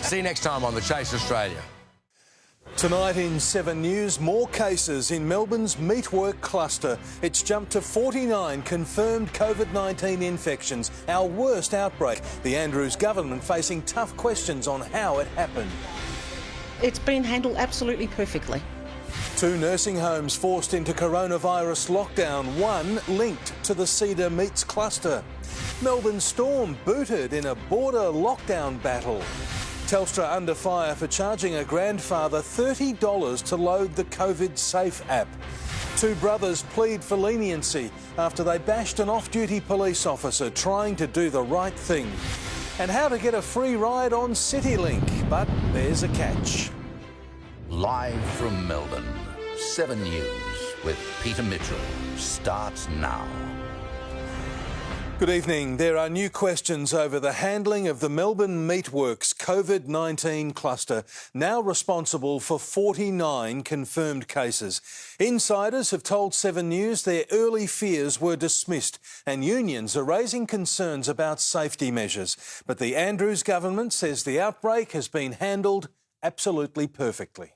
See you next time on The Chase Australia. Tonight in 7 News, more cases in Melbourne's meatwork cluster. It's jumped to 49 confirmed COVID-19 infections, our worst outbreak. The Andrews government facing tough questions on how it happened. It's been handled absolutely perfectly. 2 nursing homes forced into coronavirus lockdown, one linked to the Cedar Meats cluster. Melbourne Storm booted in a border lockdown battle. Telstra under fire for charging a grandfather $30 to load the COVID Safe app. 2 brothers plead for leniency after they bashed an off-duty police officer trying to do the right thing. And how to get a free ride on CityLink, but there's a catch. Live from Melbourne, 7 News with Peter Mitchell starts now. Good evening. There are new questions over the handling of the Melbourne Meatworks COVID-19 cluster, now responsible for 49 confirmed cases. Insiders have told 7 News their early fears were dismissed and unions are raising concerns about safety measures. But the Andrews government says the outbreak has been handled absolutely perfectly.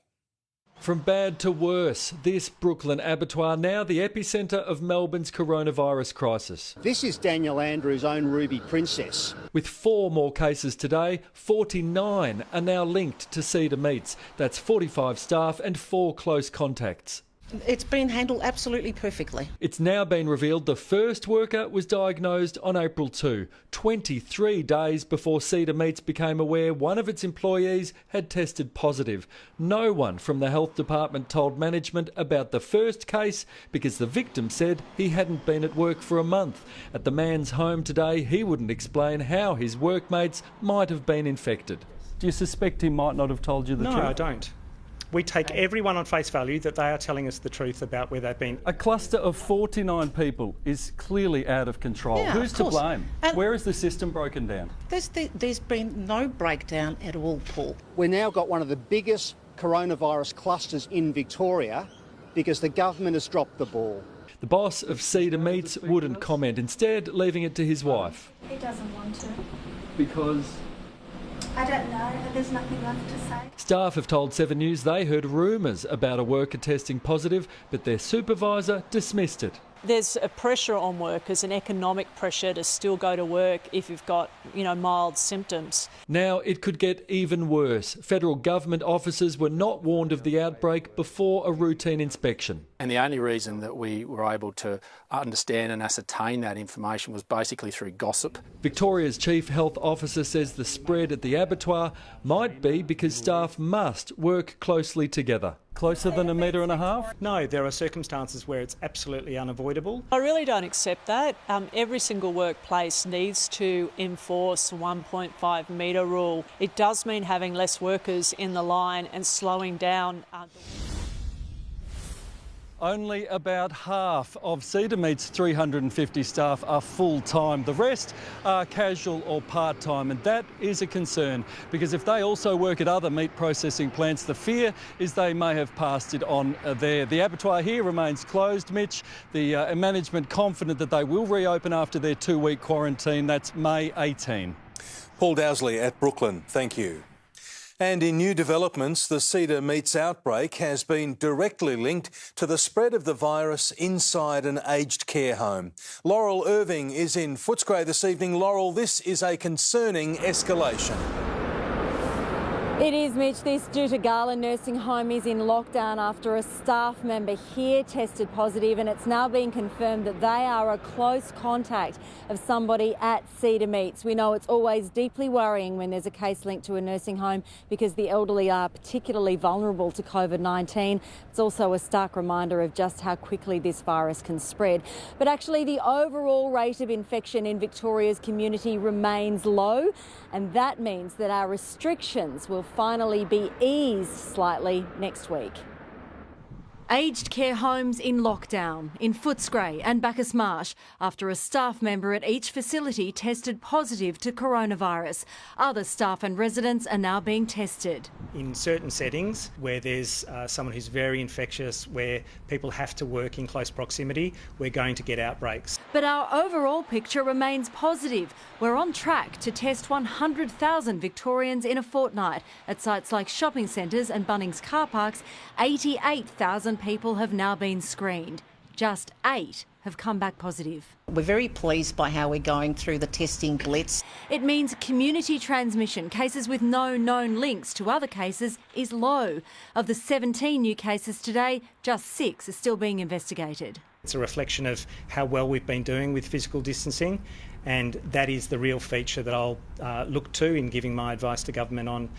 From bad to worse, this Brooklyn abattoir now the epicentre of Melbourne's coronavirus crisis. This is Daniel Andrews' own Ruby Princess. With 4 more cases today, 49 are now linked to Cedar Meats. That's 45 staff and 4 close contacts. It's been handled absolutely perfectly. It's now been revealed the first worker was diagnosed on April 2, 23 days before Cedar Meats became aware one of its employees had tested positive. No one from the health department told management about the first case because the victim said he hadn't been at work for a month. At the man's home today, he wouldn't explain how his workmates might have been infected. Do you suspect he might not have told you the truth? No, I don't. We take everyone on face value that they are telling us the truth about where they've been. A cluster of 49 people is clearly out of control. Yeah, Who's to blame? And where is the system broken down? There's been no breakdown at all, Paul. We've now got one of the biggest coronavirus clusters in Victoria because the government has dropped the ball. The boss of Cedar Meats wouldn't comment, instead leaving it to his wife. He doesn't want to. Because? I don't know. There's nothing left to say. Staff have told 7 News they heard rumours about a worker testing positive, but their supervisor dismissed it. There's a pressure on workers, an economic pressure to still go to work if you've got, mild symptoms. Now it could get even worse. Federal government officers were not warned of the outbreak before a routine inspection. And the only reason that we were able to understand and ascertain that information was basically through gossip. Victoria's Chief Health Officer says the spread at the abattoir might be because staff must work closely together. Closer than 1.5 metres? No, there are circumstances where it's absolutely unavoidable. I really don't accept that. Every single workplace needs to enforce 1.5 metre rule. It does mean having less workers in the line and slowing down. Only about half of Cedar Meats' 350 staff are full-time. The rest are casual or part-time, and that is a concern because if they also work at other meat processing plants, the fear is they may have passed it on there. The abattoir here remains closed, Mitch. The management confident that they will reopen after their 2-week quarantine. That's May 18. Paul Dowsley at Brooklyn, thank you. And in new developments, the Cedar Meats outbreak has been directly linked to the spread of the virus inside an aged care home. Laurel Irving is in Footscray this evening. Laurel, this is a concerning escalation. It is, Mitch. This Garland nursing home is in lockdown after a staff member here tested positive, and it's now been confirmed that they are a close contact of somebody at Cedar Meats. We know it's always deeply worrying when there's a case linked to a nursing home because the elderly are particularly vulnerable to COVID-19. It's also a stark reminder of just how quickly this virus can spread. But actually, the overall rate of infection in Victoria's community remains low, and that means that our restrictions will finally be eased slightly next week. Aged care homes in lockdown in Footscray and Bacchus Marsh after a staff member at each facility tested positive to coronavirus. Other staff and residents are now being tested. in certain settings where there's someone who's very infectious, where people have to work in close proximity, we're going to get outbreaks. But our overall picture remains positive. We're on track to test 100,000 Victorians in a fortnight. At sites like shopping centres and Bunnings car parks, 88,000 people have now been screened. Just 8 have come back positive. We're very pleased by how we're going through the testing blitz. It means community transmission, cases with no known links to other cases, is low. Of the 17 new cases today, just 6 are still being investigated. It's a reflection of how well we've been doing with physical distancing, and that is the real feature that I'll look to in giving my advice to government on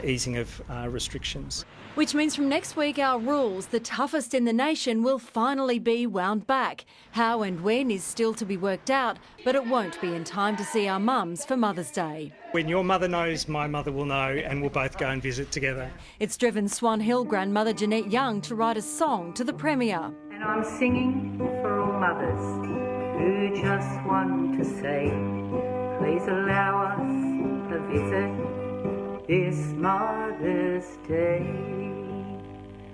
easing of restrictions. Which means from next week our rules, the toughest in the nation, will finally be wound back. How and when is still to be worked out, but it won't be in time to see our mums for Mother's Day. When your mother knows, my mother will know, and we'll both go and visit together. It's driven Swan Hill grandmother Jeanette Young to write a song to the Premier. And I'm singing for all mothers who just want to say, please allow us a visit this Mother's Day.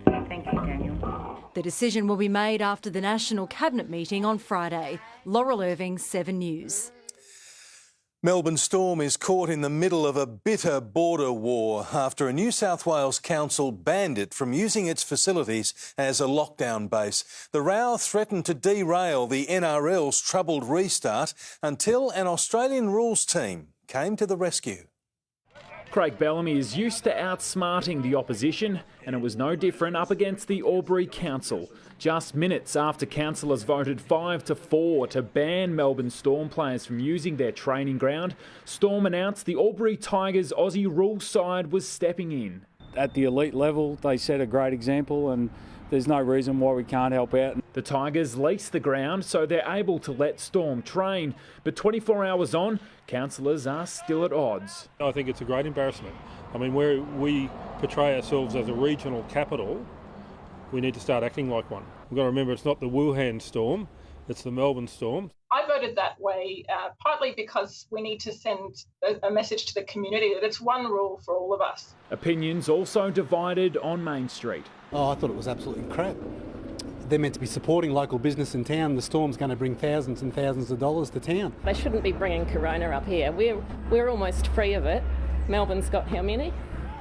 Thank you, Daniel. The decision will be made after the National Cabinet meeting on Friday. Laurel Irving, 7 News. Melbourne Storm is caught in the middle of a bitter border war after a New South Wales council banned it from using its facilities as a lockdown base. The row threatened to derail the NRL's troubled restart until an Australian rules team came to the rescue. Craig Bellamy is used to outsmarting the opposition, and it was no different up against the Albury Council. Just minutes after councillors voted 5-4 to ban Melbourne Storm players from using their training ground, Storm announced the Albury Tigers Aussie rules side was stepping in. At the elite level, they set a great example, and there's no reason why we can't help out. The Tigers lease the ground so they're able to let Storm train, but 24 hours on, councillors are still at odds. I think it's a great embarrassment. I mean, where we portray ourselves as a regional capital, we need to start acting like one. We've got to remember it's not the Wuhan Storm, it's the Melbourne Storm. I voted that way partly because we need to send a message to the community that it's one rule for all of us. Opinions also divided on Main Street. Oh, I thought it was absolutely crap. They're meant to be supporting local business in town. The storm's going to bring thousands and thousands of dollars to town. They shouldn't be bringing corona up here. We're almost free of it. Melbourne's got how many?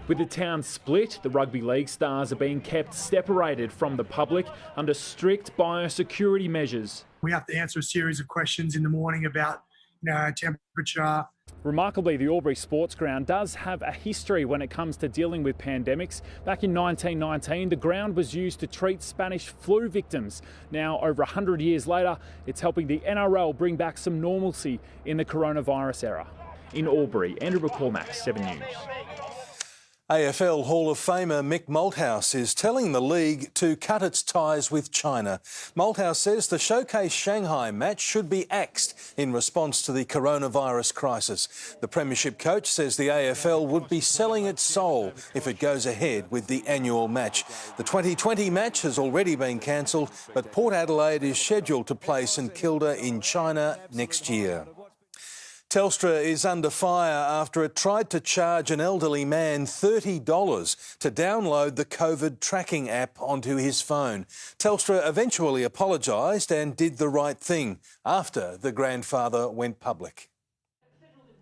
With the town split, the rugby league stars are being kept separated from the public under strict biosecurity measures. We have to answer a series of questions in the morning about, temperature. Remarkably, the Albury Sports Ground does have a history when it comes to dealing with pandemics. Back in 1919, the ground was used to treat Spanish flu victims. Now, over 100 years later, it's helping the NRL bring back some normalcy in the coronavirus era. In Albury, Andrew McCormack, 7 News. AFL Hall of Famer Mick Malthouse is telling the league to cut its ties with China. Malthouse says the Showcase Shanghai match should be axed in response to the coronavirus crisis. The Premiership coach says the AFL would be selling its soul if it goes ahead with the annual match. The 2020 match has already been cancelled, but Port Adelaide is scheduled to play St Kilda in China next year. Telstra is under fire after it tried to charge an elderly man $30 to download the COVID tracking app onto his phone. Telstra eventually apologised and did the right thing after the grandfather went public.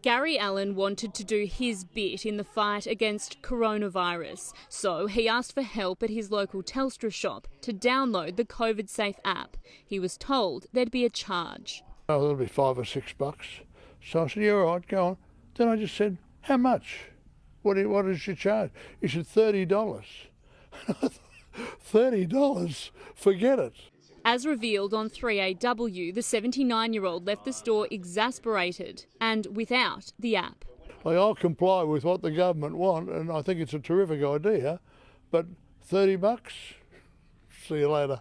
Gary Allen wanted to do his bit in the fight against coronavirus, so he asked for help at his local Telstra shop to download the COVID Safe app. He was told there'd be a charge. Oh, it'll be $5 or $6. So I said, yeah, all right, go on. Then I just said, how much? What is your charge? He said, $30. $30? Forget it. As revealed on 3AW, the 79-year-old left the store exasperated and without the app. I'll comply with what the government want, and I think it's a terrific idea, but $30? See you later.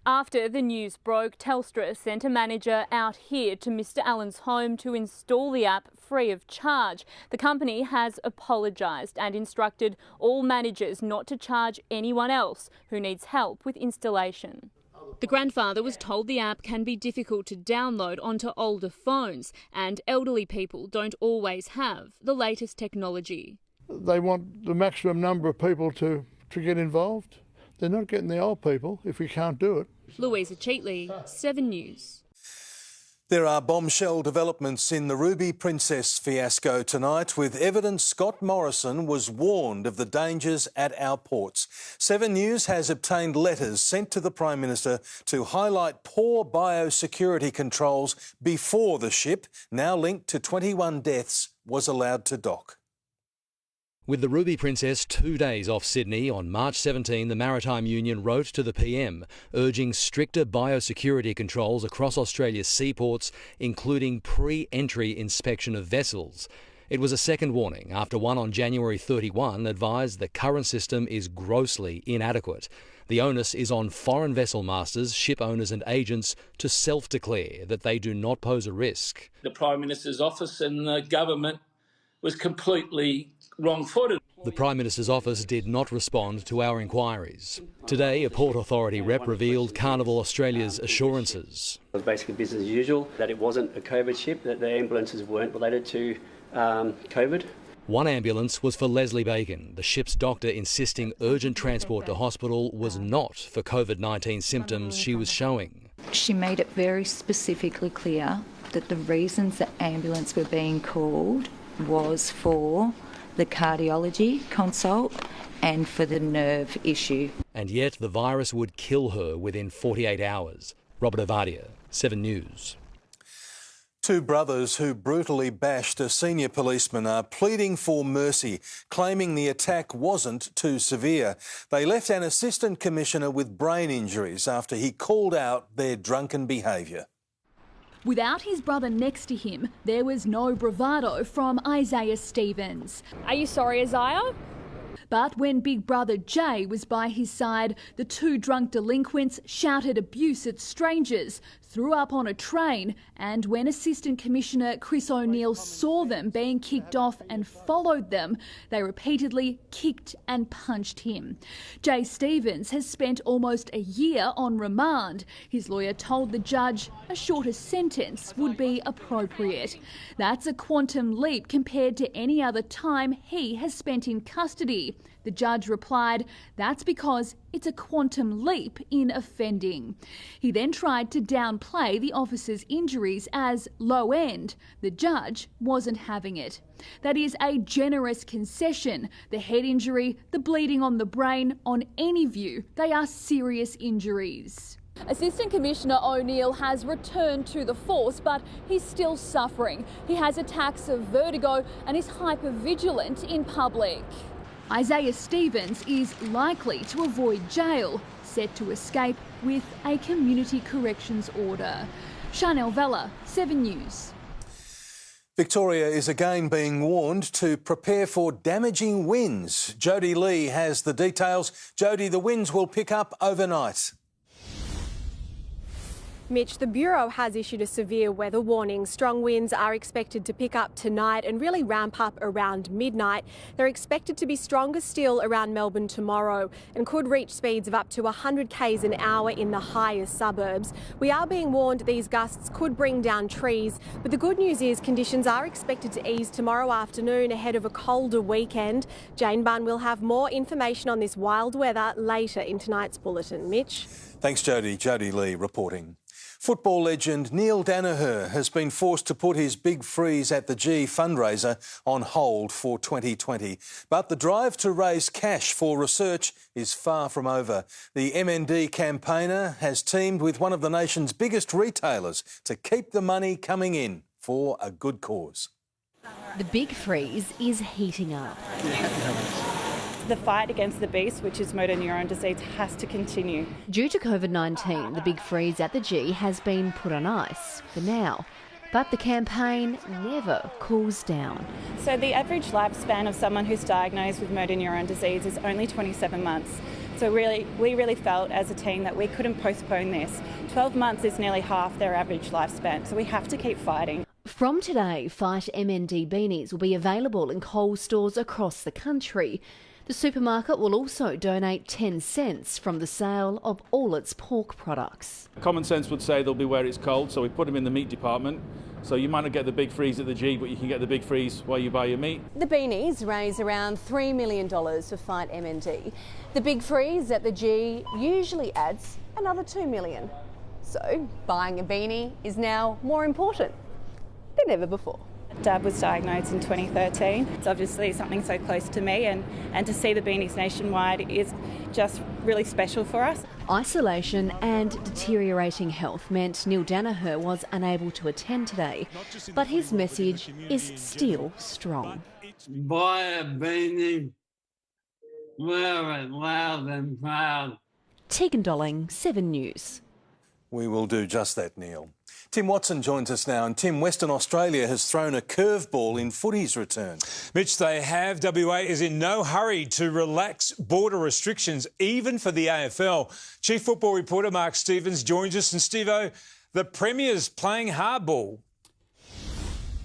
After the news broke, Telstra sent a manager out here to Mr Allen's home to install the app free of charge. The company has apologised and instructed all managers not to charge anyone else who needs help with installation. The grandfather was told the app can be difficult to download onto older phones and elderly people don't always have the latest technology. they want the maximum number of people to get involved. They're not getting the old people if we can't do it. Louisa Cheatley, 7 News. There are bombshell developments in the Ruby Princess fiasco tonight, with evidence Scott Morrison was warned of the dangers at our ports. 7 News has obtained letters sent to the Prime Minister to highlight poor biosecurity controls before the ship, now linked to 21 deaths, was allowed to dock. With the Ruby Princess 2 days off Sydney, on March 17 the Maritime Union wrote to the PM urging stricter biosecurity controls across Australia's seaports, including pre-entry inspection of vessels. It was a second warning after one on January 31 advised the current system is grossly inadequate. The onus is on foreign vessel masters, ship owners and agents to self-declare that they do not pose a risk. The Prime Minister's office and the government was completely wrong-footed. The Prime Minister's office did not respond to our inquiries. Today, a Port Authority rep revealed Carnival Australia's assurances. It was basically business as usual, that it wasn't a COVID ship, that the ambulances weren't related to COVID. One ambulance was for Leslie Bacon, the ship's doctor insisting urgent transport to hospital was not for COVID-19 symptoms she was showing. She made it very specifically clear that the reasons the ambulance were being called was for the cardiology consult and for the nerve issue. And yet the virus would kill her within 48 hours. Robert Ovadia, 7 News. Two brothers who brutally bashed a senior policeman are pleading for mercy, claiming the attack wasn't too severe. They left an assistant commissioner with brain injuries after he called out their drunken behaviour. Without his brother next to him, there was no bravado from Isaiah Stevens. Are you sorry, Isaiah? But when big brother Jay was by his side, the two drunk delinquents shouted abuse at strangers, threw up on a train, and when Assistant Commissioner Chris O'Neill saw them being kicked off and followed them, they repeatedly kicked and punched him. Jay Stevens has spent almost a year on remand. His lawyer told the judge a shorter sentence would be appropriate. That's a quantum leap compared to any other time he has spent in custody. The judge replied, that's because it's a quantum leap in offending. He then tried to downplay the officer's injuries as low end. The judge wasn't having it. That is a generous concession. The head injury, the bleeding on the brain, on any view, they are serious injuries. Assistant Commissioner O'Neill has returned to the force, but he's still suffering. He has attacks of vertigo and is hypervigilant in public. Isaiah Stevens is likely to avoid jail, set to escape with a community corrections order. Chanel Vella, 7 News. Victoria is again being warned to prepare for damaging winds. Jodie Lee has the details. Jodie, the winds will pick up overnight. Mitch, the Bureau has issued a severe weather warning. Strong winds are expected to pick up tonight and really ramp up around midnight. They're expected to be stronger still around Melbourne tomorrow and could reach speeds of up to 100 k's an hour in the highest suburbs. We are being warned these gusts could bring down trees, but the good news is conditions are expected to ease tomorrow afternoon ahead of a colder weekend. Jane Bunn will have more information on this wild weather later in tonight's bulletin. Mitch? Thanks, Jodie. Jodie Lee reporting. Football legend Neil Danaher has been forced to put his Big Freeze at the G fundraiser on hold for 2020. But the drive to raise cash for research is far from over. The MND campaigner has teamed with one of the nation's biggest retailers to keep the money coming in for a good cause. The Big Freeze is heating up. The fight against the beast, which is motor neurone disease, has to continue. Due to COVID-19, the Big Freeze at the G has been put on ice for now. But the campaign never cools down. So the average lifespan of someone who's diagnosed with motor neurone disease is only 27 months. So we really felt as a team that we couldn't postpone this. 12 months is nearly half their average lifespan, so we have to keep fighting. From today, Fight MND beanies will be available in Coles stores across the country. The supermarket will also donate 10 cents from the sale of all its pork products. Common sense would say they'll be where it's cold, so we put them in the meat department. So you might not get the big freeze at the G, but you can get the big freeze while you buy your meat. The beanies raise around $3 million for Fight MND. The big freeze at the G usually adds another $2 million. So buying a beanie is now more important than ever before. Dad was diagnosed in 2013. It's obviously something so close to me, and to see the beanies nationwide is just really special for us. Isolation and deteriorating health meant Neil Danaher was unable to attend today, but his message is still strong. Buy a beanie, wear it loud and proud. Tegan Dolling, 7 News. We will do just that, Neil. Tim Watson joins us now, and Tim, Western Australia has thrown a curveball in footy's return. Mitch, they have. WA is in no hurry to relax border restrictions, even for the AFL. Chief Football reporter Mark Stevens joins us, and Stevo, the Premier's playing hardball.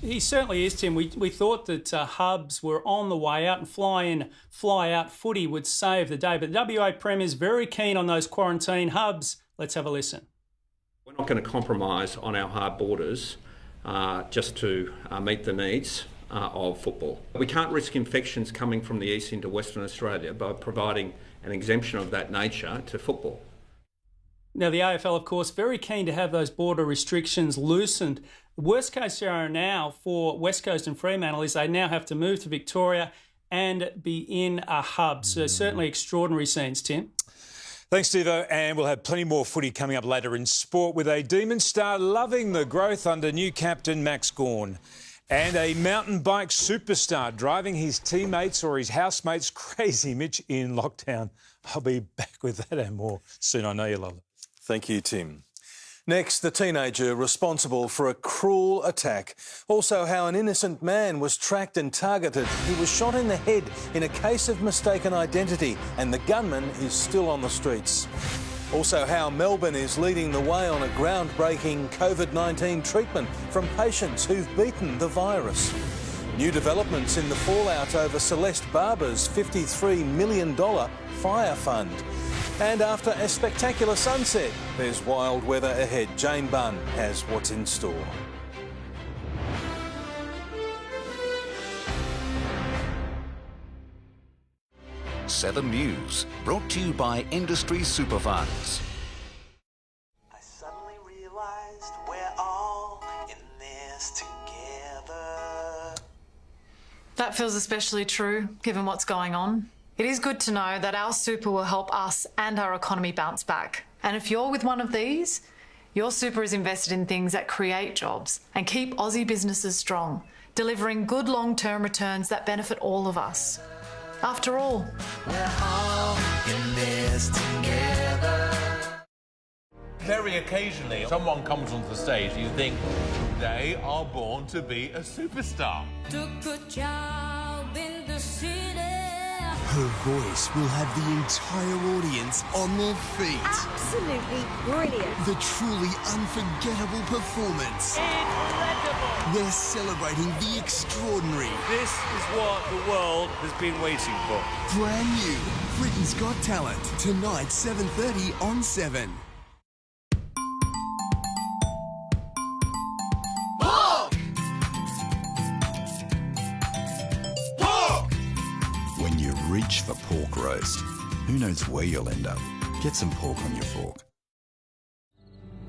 He certainly is, Tim. We thought that hubs were on the way out and fly in, fly out footy would save the day, but the WA Premier's very keen on those quarantine hubs. Let's have a listen. We're not going to compromise on our hard borders just to meet the needs of football. We can't risk infections coming from the east into Western Australia by providing an exemption of that nature to football. Now, the AFL, of course, very keen to have those border restrictions loosened. The worst case scenario now for West Coast and Fremantle is they now have to move to Victoria and be in a hub. So certainly extraordinary scenes, Tim. Thanks, Stevo, and we'll have plenty more footy coming up later in sport with a Demon star loving the growth under new captain Max Gawn and a mountain bike superstar driving his teammates or his housemates crazy, Mitch, in lockdown. I'll be back with that and more soon. I know you love it. Thank you, Tim. Next, the teenager responsible for a cruel attack. Also, how an innocent man was tracked and targeted. He was shot in the head in a case of mistaken identity, and the gunman is still on the streets. Also, how Melbourne is leading the way on a groundbreaking COVID-19 treatment from patients who've beaten the virus. New developments in the fallout over Celeste Barber's $53 million fire fund. And after a spectacular sunset, there's wild weather ahead. Jane Bunn has what's in store. Seven News, brought to you by Industry Superfunds. I suddenly realized we're all in this together. That feels especially true, given what's going on. It is good to know that our super will help us and our economy bounce back. And if you're with one of these, your super is invested in things that create jobs and keep Aussie businesses strong, delivering good long-term returns that benefit all of us. After all, we're all in this together. Very occasionally, someone comes onto the stage and you think, they are born to be a superstar. Took a job in the city. Her voice will have the entire audience on their feet. Absolutely brilliant. The truly unforgettable performance. Incredible. We're celebrating the extraordinary. This is what the world has been waiting for. Brand new, Britain's Got Talent. Tonight, 7:30 on 7. When you reach for pork roast, who knows where you'll end up? Get some pork on your fork.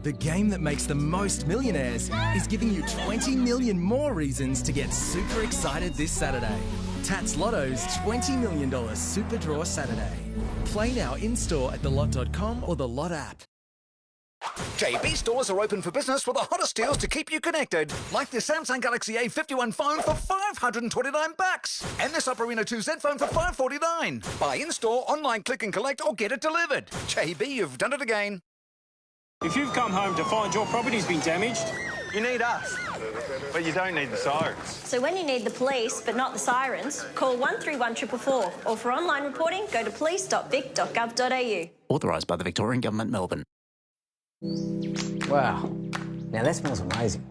The game that makes the most millionaires is giving you 20 million more reasons to get super excited this Saturday. Tats Lotto's $20 million Super Draw Saturday. Play now in-store at thelot.com or the Lot app. JB stores are open for business with the hottest deals to keep you connected. Like this Samsung Galaxy A51 phone for $529. And this Oppo Reno 2Z phone for $549. Buy in-store, online, click and collect, or get it delivered. JB, you've done it again. If you've come home to find your property's been damaged, you need us. But you don't need the sirens. So when you need the police, but not the sirens, call 131 444. Or for online reporting, go to police.vic.gov.au. Authorised by the Victorian Government, Melbourne. Wow. Now that smells amazing.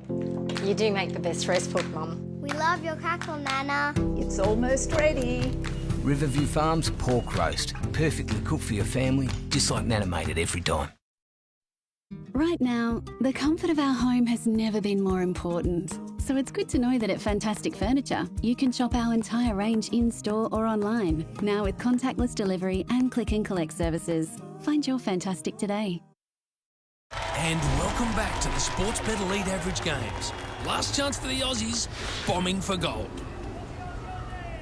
You do make the best roast pork, Mum. We love your crackle, Nana. It's almost ready. Riverview Farms pork roast. Perfectly cooked for your family, just like Nana made it every time. Right now, the comfort of our home has never been more important. So it's good to know that at Fantastic Furniture, you can shop our entire range in-store or online, now with contactless delivery and click and collect services. Find your Fantastic today. And welcome back to the Sportsbet Elite Average Games. Last chance for the Aussies, bombing for gold.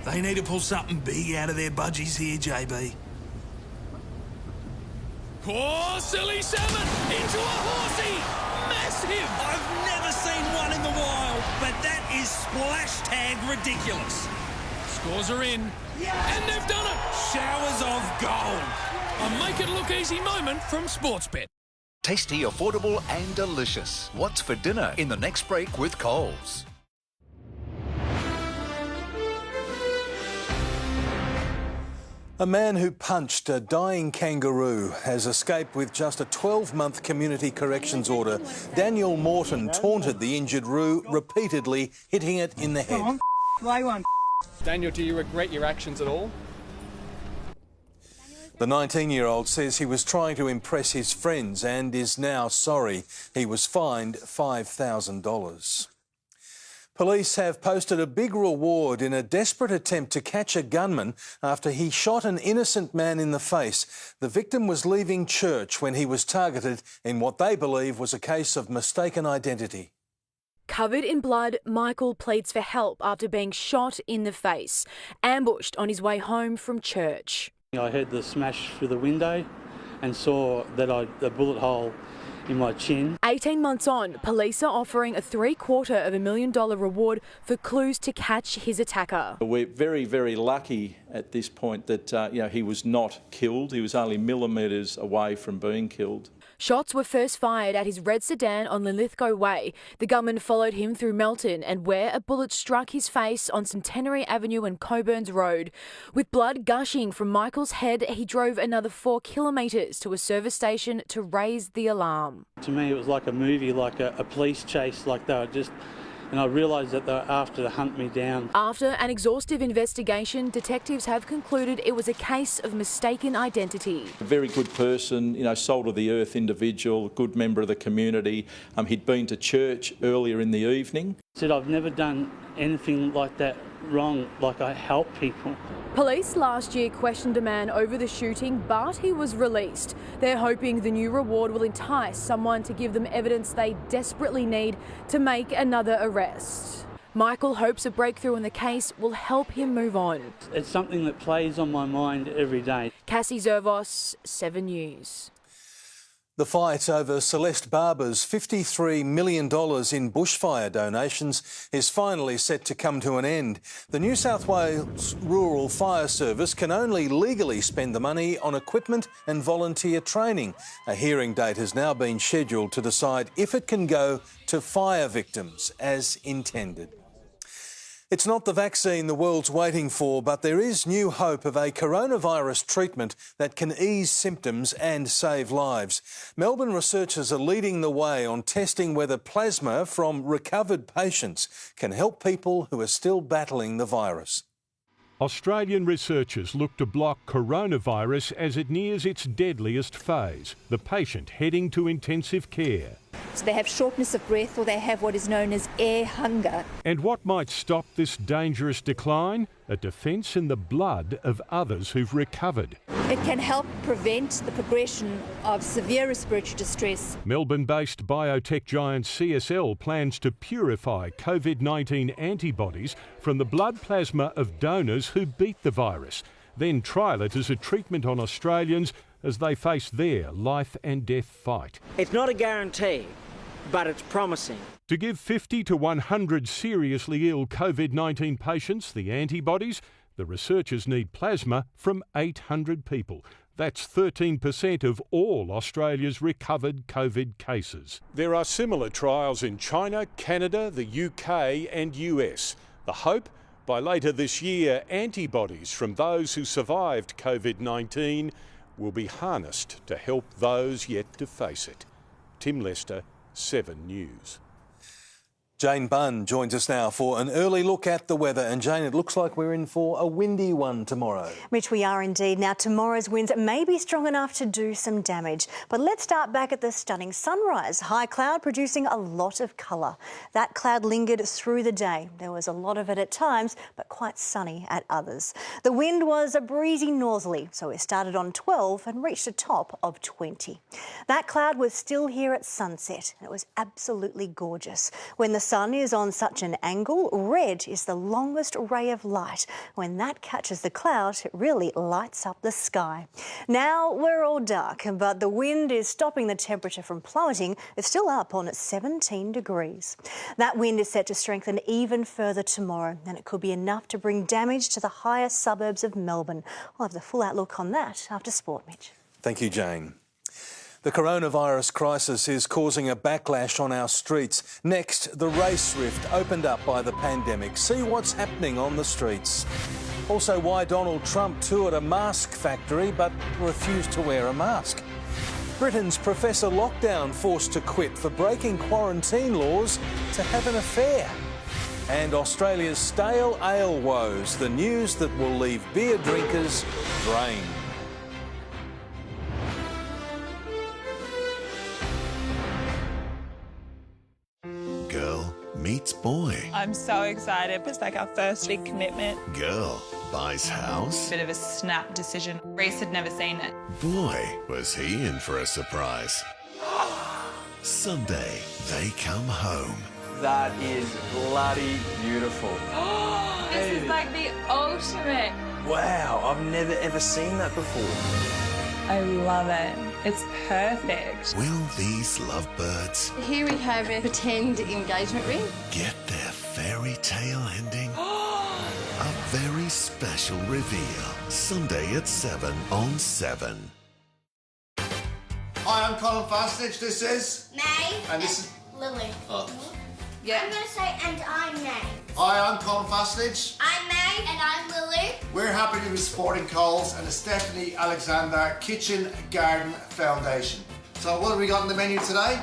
They need to pull something big out of their budgies here, JB. Oh, silly salmon into a horsey! Massive! I've never seen one in the wild, but that is splash tag ridiculous. Scores are in, and they've done it! Showers of gold. A make-it-look-easy moment from Sportsbet. Tasty, affordable and delicious. What's for dinner in the next break with Coles? A man who punched a dying kangaroo has escaped with just a 12-month community corrections order. Daniel Morton taunted the injured roo, repeatedly hitting it in the head. Play one. Daniel, do you regret your actions at all? The 19-year-old says he was trying to impress his friends and is now sorry. He was fined $5,000. Police have posted a big reward in a desperate attempt to catch a gunman after he shot an innocent man in the face. The victim was leaving church when he was targeted in what they believe was a case of mistaken identity. Covered in blood, Michael pleads for help after being shot in the face, ambushed on his way home from church. I heard the smash through the window and saw that the bullet hole in my chin. 18 months on, police are offering a $750,000 reward for clues to catch his attacker. We're very, very lucky at this point that he was not killed. He was only millimetres away from being killed. Shots were first fired at his red sedan on Linlithgow Way. The gunman followed him through Melton and where a bullet struck his face on Centenary Avenue and Coburns Road. With blood gushing from Michael's head, he drove another 4 kilometres to a service station to raise the alarm. To me, it was like a movie, like a police chase, like they were just... And I realised that they were after to hunt me down. After an exhaustive investigation, detectives have concluded it was a case of mistaken identity. A very good person, salt of the earth individual, good member of the community. He'd been to church earlier in the evening. Said I've never done anything like that wrong, like I help people. Police last year questioned a man over the shooting, but he was released. They're hoping the new reward will entice someone to give them evidence they desperately need to make another arrest. Michael hopes a breakthrough in the case will help him move on. It's something that plays on my mind every day. Cassie Zervos, 7 News. The fight over Celeste Barber's $53 million in bushfire donations is finally set to come to an end. The New South Wales Rural Fire Service can only legally spend the money on equipment and volunteer training. A hearing date has now been scheduled to decide if it can go to fire victims as intended. It's not the vaccine the world's waiting for, but there is new hope of a coronavirus treatment that can ease symptoms and save lives. Melbourne researchers are leading the way on testing whether plasma from recovered patients can help people who are still battling the virus. Australian researchers look to block coronavirus as it nears its deadliest phase, the patient heading to intensive care. So they have shortness of breath or they have what is known as air hunger. And what might stop this dangerous decline? A defence in the blood of others who've recovered. It can help prevent the progression of severe respiratory distress. Melbourne-based biotech giant CSL plans to purify COVID-19 antibodies from the blood plasma of donors who beat the virus, then trial it as a treatment on Australians as they face their life and death fight. It's not a guarantee, but it's promising. To give 50 to 100 seriously ill COVID-19 patients the antibodies, the researchers need plasma from 800 people. That's 13% of all Australia's recovered COVID cases. There are similar trials in China, Canada, the UK and US. The hope? By later this year, antibodies from those who survived COVID-19 will be harnessed to help those yet to face it. Tim Lester, 7 News. Jane Bunn joins us now for an early look at the weather. And Jane, it looks like we're in for a windy one tomorrow. Mitch, we are indeed. Now, tomorrow's winds may be strong enough to do some damage. But let's start back at the stunning sunrise. High cloud producing a lot of colour. That cloud lingered through the day. There was a lot of it at times, but quite sunny at others. The wind was a breezy northerly, so it started on 12 and reached a top of 20. That cloud was still here at sunset, and it was absolutely gorgeous. When the sun is on such an angle, red is the longest ray of light. When that catches the cloud, it really lights up the sky. Now we're all dark, but the wind is stopping the temperature from plummeting. It's still up on 17 degrees. That wind is set to strengthen even further tomorrow, and it could be enough to bring damage to the higher suburbs of Melbourne. I'll have the full outlook on that after sport, Mitch. Thank you, Jane. The coronavirus crisis is causing a backlash on our streets. Next, the race rift opened up by the pandemic. See what's happening on the streets. Also, why Donald Trump toured a mask factory but refused to wear a mask. Britain's Professor Lockdown forced to quit for breaking quarantine laws to have an affair. And Australia's stale ale woes, the news that will leave beer drinkers drained. Girl meets boy. I'm so excited. It's like our first big commitment. Girl buys house. Bit of a snap decision. Reese had never seen it. Boy, was he in for a surprise. Sunday, they come home. That is bloody beautiful. This is like the ultimate. Wow, I've never ever seen that before. I love it. It's perfect. Will these lovebirds Here we have a pretend engagement ring. get their fairy tale ending? A very special reveal. Sunday at 7 on 7. Hi, I'm Colin Fastnich. This is May. And this is Lily. Oh. Yeah. I'm going to say, and I'm May. Hi, I'm Colin Fastnich. I'm May. And I'm Lily. We're happy to be supporting Coles and the Stephanie Alexander Kitchen Garden Foundation. So what have we got on the menu today?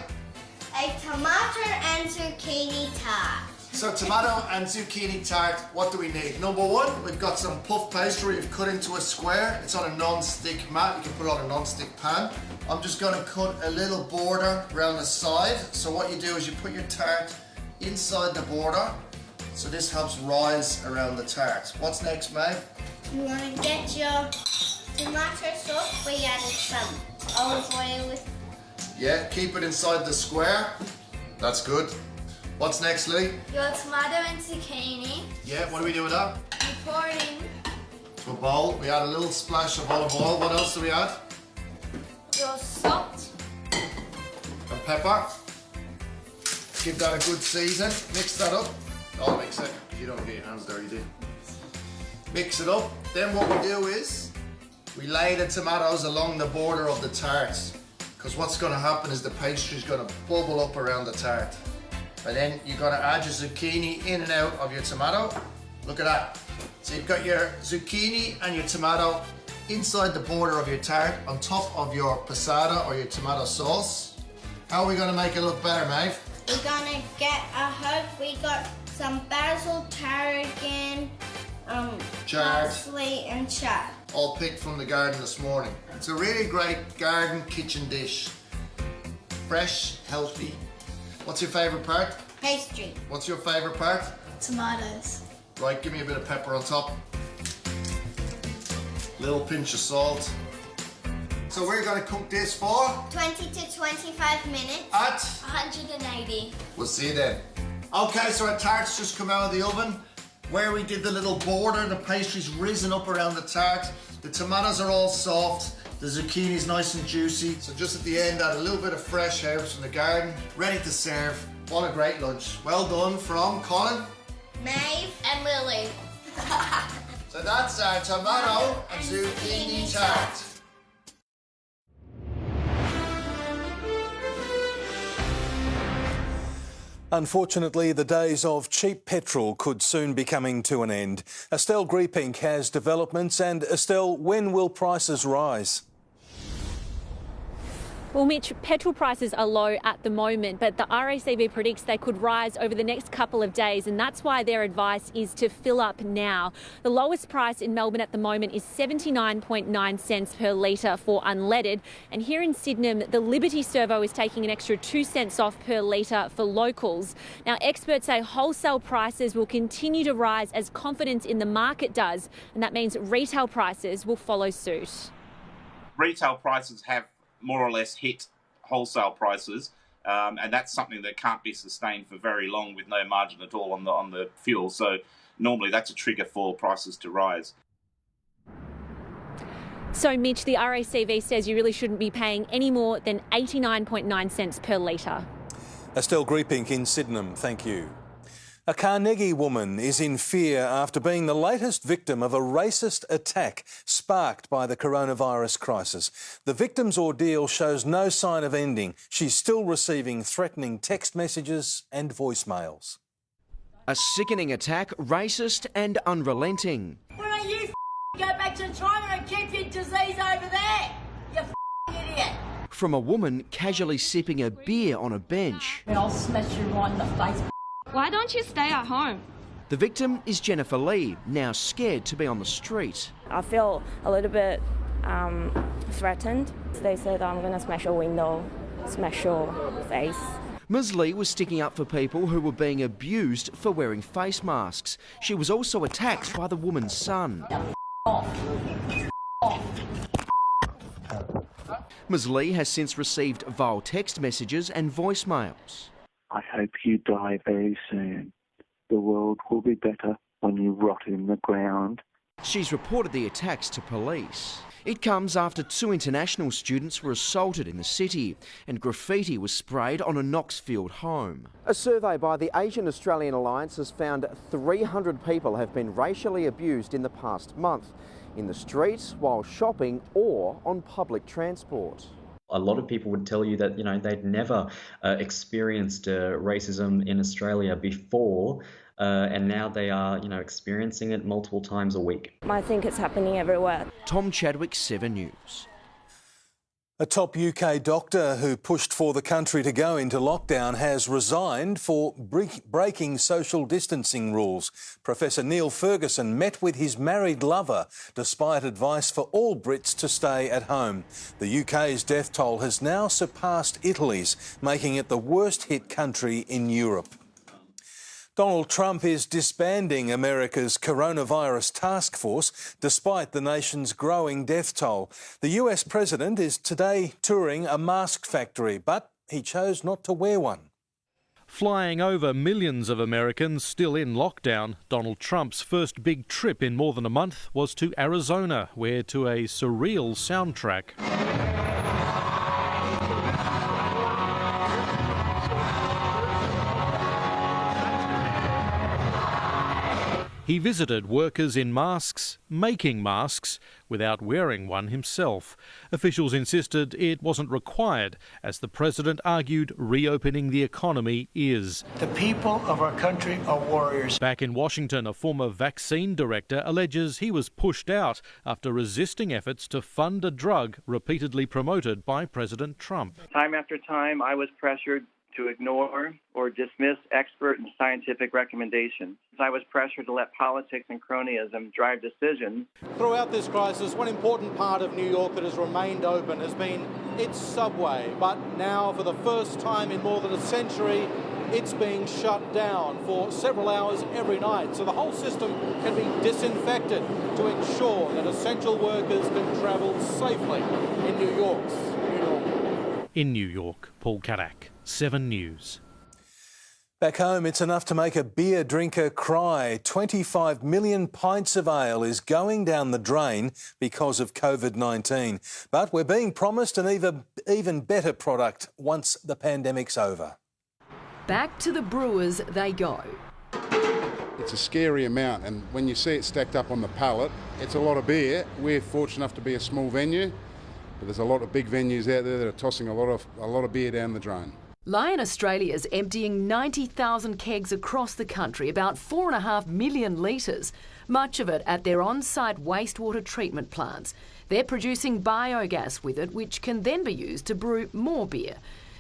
A tomato and zucchini tart. So tomato and zucchini tart, what do we need? Number one, we've got some puff pastry we've cut into a square. It's on a non-stick mat. You can put it on a non-stick pan. I'm just going to cut a little border around the side. So what you do is you put your tart inside the border. So this helps rise around the tart. What's next, May? You want to get your tomato sauce. We added some olive oil with. Yeah, keep it inside the square. That's good. What's next, Lee? Your tomato and zucchini. Yeah, what do we do with that? You pour it in. To a bowl. We add a little splash of olive oil. What else do we add? Your salt. And pepper. Give that a good season. Mix that up. I'll mix it. You don't get your hands dirty, do you? Mix it up. Then what we do is we lay the tomatoes along the border of the tart. Because what's going to happen is the pastry is going to bubble up around the tart. And then you're going to add your zucchini in and out of your tomato. Look at that. So you've got your zucchini and your tomato inside the border of your tart on top of your passata or your tomato sauce. How are we going to make it look better, Maeve? We're going to get a herb. We got some basil, tarragon, parsley and chard. All picked from the garden this morning. It's a really great garden kitchen dish. Fresh, healthy. What's your favourite part? Pastry. What's your favourite part? Tomatoes. Right, give me a bit of pepper on top. Little pinch of salt. So we're going to cook this for? 20 to 25 minutes. At? 180. We'll see you then. Okay, so our tart's just come out of the oven. Where we did the little border, the pastry's risen up around the tart. The tomatoes are all soft. The zucchini's nice and juicy. So just at the end, add a little bit of fresh herbs from the garden. Ready to serve. What a great lunch. Well done from Colin, Maeve and Lily. So that's our tomato and zucchini tart. Unfortunately, the days of cheap petrol could soon be coming to an end. Estelle Griepink has developments. And Estelle, when will prices rise? Well, Mitch, petrol prices are low at the moment, but the RACV predicts they could rise over the next couple of days, and that's why their advice is to fill up now. The lowest price in Melbourne at the moment is 79.9 cents per litre for unleaded, and here in Sydenham, the Liberty Servo is taking an extra 2 cents off per litre for locals. Now, experts say wholesale prices will continue to rise as confidence in the market does, and that means retail prices will follow suit. Retail prices have more or less hit wholesale prices, and that's something that can't be sustained for very long with no margin at all on the fuel. So normally that's a trigger for prices to rise. So Mitch, the RACV says you really shouldn't be paying any more than 89.9 cents per litre. Estelle Griepink in Sydenham, thank you. A Carnegie woman is in fear after being the latest victim of a racist attack sparked by the coronavirus crisis. The victim's ordeal shows no sign of ending. She's still receiving threatening text messages and voicemails. A sickening attack, racist and unrelenting. Why don't you go back to China and keep your disease over there, you idiot? From a woman casually sipping a beer on a bench. I'll smash you right in the face. Why don't you stay at home? The victim is Jennifer Lee, now scared to be on the street. I feel a little bit threatened. They said, I'm going to smash your window, smash your face. Ms Lee was sticking up for people who were being abused for wearing face masks. She was also attacked by the woman's son. Ms Lee has since received vile text messages and voicemails. I hope you die very soon. The world will be better when you rot in the ground. She's reported the attacks to police. It comes after 2 international students were assaulted in the city and graffiti was sprayed on a Knoxfield home. A survey by the Asian Australian Alliance has found 300 people have been racially abused in the past month, in the streets, while shopping or on public transport. A lot of people would tell you that, they'd never experienced racism in Australia before, and now they are, experiencing it multiple times a week. I think it's happening everywhere. Tom Chadwick, 7 News. A top UK doctor who pushed for the country to go into lockdown has resigned for breaking social distancing rules. Professor Neil Ferguson met with his married lover despite advice for all Brits to stay at home. The UK's death toll has now surpassed Italy's, making it the worst hit country in Europe. Donald Trump is disbanding America's coronavirus task force despite the nation's growing death toll. The US president is today touring a mask factory, but he chose not to wear one. Flying over millions of Americans still in lockdown, Donald Trump's first big trip in more than a month was to Arizona, where to a surreal soundtrack. He visited workers in masks, making masks, without wearing one himself. Officials insisted it wasn't required, as the president argued reopening the economy is. The people of our country are warriors. Back in Washington, a former vaccine director alleges he was pushed out after resisting efforts to fund a drug repeatedly promoted by President Trump. Time after time, I was pressured to ignore or dismiss expert and scientific recommendations. I was pressured to let politics and cronyism drive decisions. Throughout this crisis, one important part of New York that has remained open has been its subway. But now, for the first time in more than a century, it's being shut down for several hours every night. So the whole system can be disinfected to ensure that essential workers can travel safely in New York's New York. In New York, Paul Carrack, 7 News. Back home, it's enough to make a beer drinker cry. 25 million pints of ale is going down the drain because of COVID-19. But we're being promised an even better product once the pandemic's over. Back to the brewers they go. It's a scary amount, and when you see it stacked up on the pallet, it's a lot of beer. We're fortunate enough to be a small venue, but there's a lot of big venues out there that are tossing a lot of beer down the drain. Lion Australia's emptying 90,000 kegs across the country, about 4.5 million litres. much of it at their on-site wastewater treatment plants. They're producing biogas with it, which can then be used to brew more beer.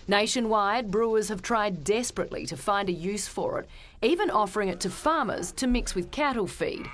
Nationwide, brewers have tried desperately to find a use for it, even offering it to farmers to mix with cattle feed.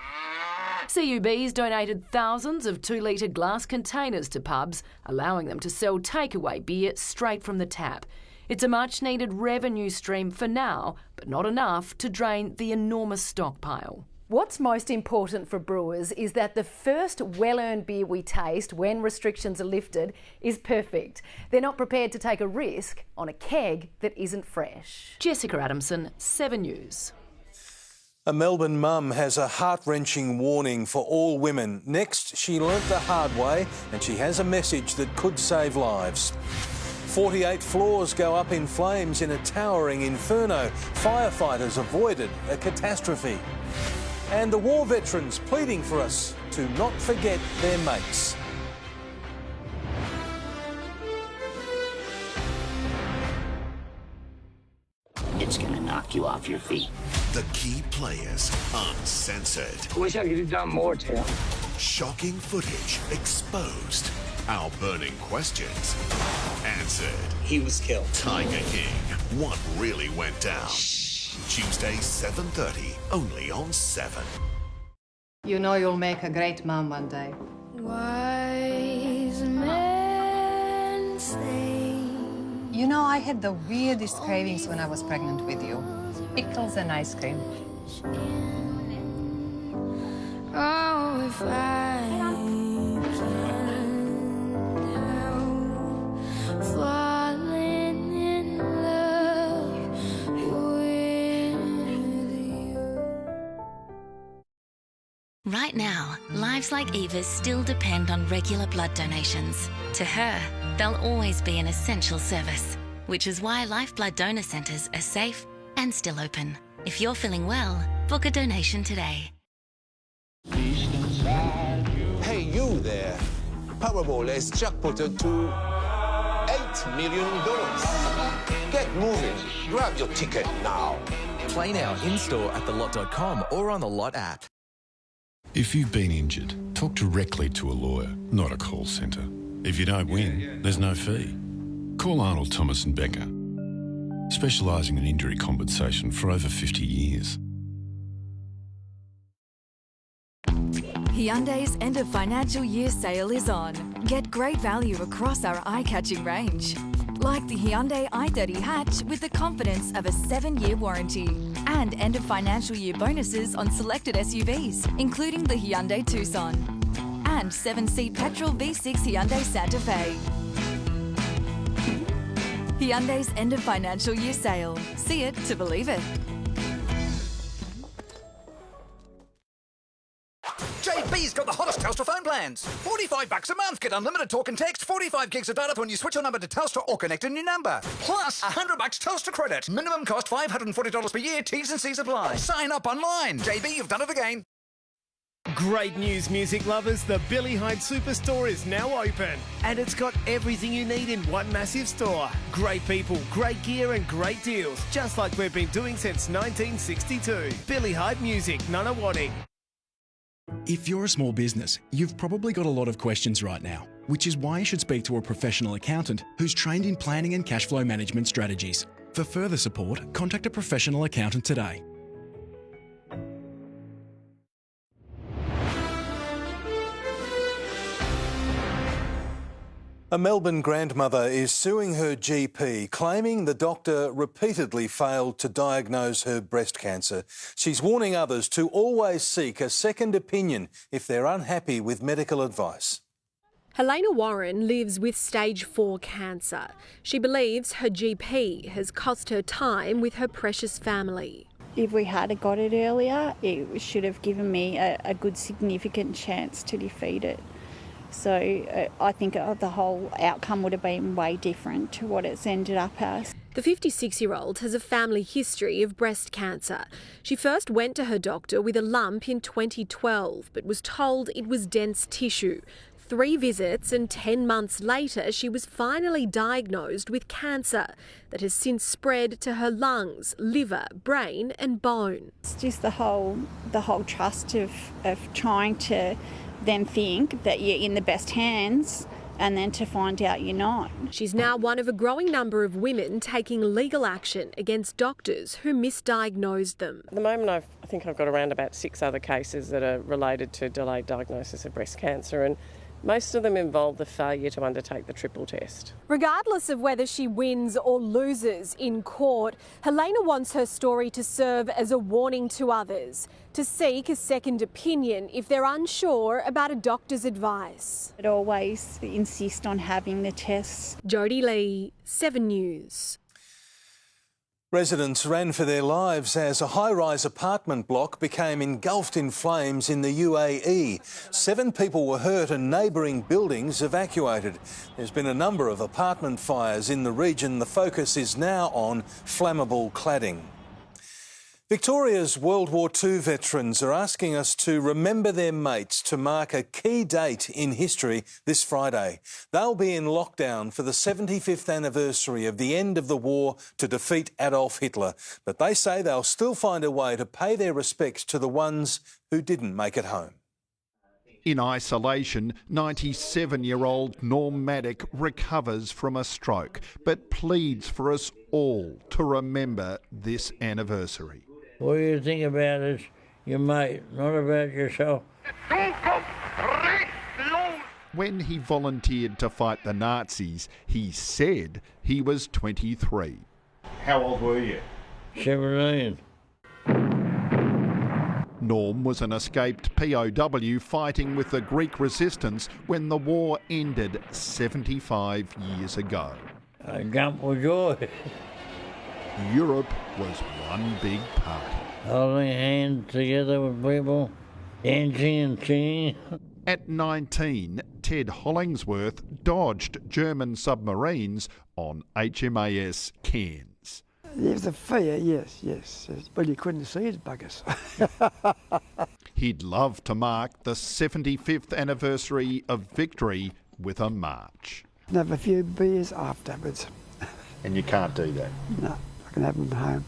CUB's donated thousands of 2-litre glass containers to pubs, allowing them to sell takeaway beer straight from the tap. It's a much-needed revenue stream for now, but not enough to drain the enormous stockpile. What's most important for brewers is that the first well-earned beer we taste when restrictions are lifted is perfect. They're not prepared to take a risk on a keg that isn't fresh. Jessica Adamson, 7 News. A Melbourne mum has a heart-wrenching warning for all women. Next, she learnt the hard way and she has a message that could save lives. 48 floors go up in flames in a towering inferno. Firefighters avoided a catastrophe. And the war veterans pleading for us to not forget their mates. It's gonna knock you off your feet. The key players uncensored. Wish I could have done more, Tim. Shocking footage exposed. Our burning questions answered. He was killed. Tiger King. What really went down? Tuesday, 7:30, only on 7. You know you'll make a great mum one day. Wise men say. You know, I had the weirdest cravings when I was pregnant with you. Pickles and ice cream. Oh, if I can falling in love with you. Right now, lives like Eva's still depend on regular blood donations. To her, they'll always be an essential service, which is why Life Blood Donor Centres are safe and still open. If you're feeling well, book a donation today. Hey, you there. Powerball has jackpotted to $8 million. Get moving. Grab your ticket now. Play now in-store at thelot.com or on the Lot app. If you've been injured, talk directly to a lawyer, not a call centre. If you don't win, there's no fee. Call Arnold Thomas and Becker, specialising in injury compensation for over 50 years. Hyundai's end of financial year sale is on. Get great value across our eye-catching range. Like the Hyundai i30 Hatch with the confidence of a 7-year warranty. And end of financial year bonuses on selected SUVs, including the Hyundai Tucson. And 7-seat petrol V6 Hyundai Santa Fe. Hyundai's end of financial year sale. See it to believe it. JB's got the hottest Telstra phone plans. $45 a month. Get unlimited talk and text. 45 gigs of data when you switch your number to Telstra or connect a new number. Plus $100 Telstra credit. Minimum cost $540 per year. T's and C's apply. Sign up online. JB, you've done it again. Great news, music lovers. The Billy Hyde Superstore is now open. And it's got everything you need in one massive store. Great people, great gear and great deals. Just like we've been doing since 1962. Billy Hyde Music, Nunawading. If you're a small business, you've probably got a lot of questions right now, which is why you should speak to a professional accountant who's trained in planning and cash flow management strategies. For further support, contact a professional accountant today. A Melbourne grandmother is suing her GP, claiming the doctor repeatedly failed to diagnose her breast cancer. She's warning others to always seek a second opinion if they're unhappy with medical advice. Helena Warren lives with stage 4 cancer. She believes her GP has cost her time with her precious family. If we had got it earlier, it should have given me a good significant chance to defeat it. So I think the whole outcome would have been way different to what it's ended up as. The 56-year-old has a family history of breast cancer. She first went to her doctor with a lump in 2012, but was told it was dense tissue. 3 visits and 10 months later, she was finally diagnosed with cancer that has since spread to her lungs, liver, brain and bone. It's just the whole trust of trying to then think that you're in the best hands and then to find out you're not. She's now one of a growing number of women taking legal action against doctors who misdiagnosed them. At the moment, I think I've got around about 6 other cases that are related to delayed diagnosis of breast cancer, and most of them involve the failure to undertake the triple test. Regardless of whether she wins or loses in court, Helena wants her story to serve as a warning to others, to seek a second opinion if they're unsure about a doctor's advice. I'd always insist on having the tests. Jodie Lee, 7 News. Residents ran for their lives as a high-rise apartment block became engulfed in flames in the UAE. 7 people were hurt and neighbouring buildings evacuated. There's been a number of apartment fires in the region. The focus is now on flammable cladding. Victoria's World War II veterans are asking us to remember their mates to mark a key date in history this Friday. They'll be in lockdown for the 75th anniversary of the end of the war to defeat Adolf Hitler, but they say they'll still find a way to pay their respects to the ones who didn't make it home. In isolation, 97-year-old Norm Maddock recovers from a stroke, but pleads for us all to remember this anniversary. What you think about is your mate, not about yourself. When he volunteered to fight the Nazis, he said he was 23. How old were you? 17. Norm was an escaped POW fighting with the Greek resistance when the war ended 75 years ago. I jumped with joy. Europe was one big party. Holding hands together with people, dancing and singing. At 19, Ted Hollingsworth dodged German submarines on HMAS Cairns. There's a fear, yes. But you couldn't see his buggers. He'd love to mark the 75th anniversary of victory with a march. And have a few beers afterwards. And you can't do that? No. Can have them home.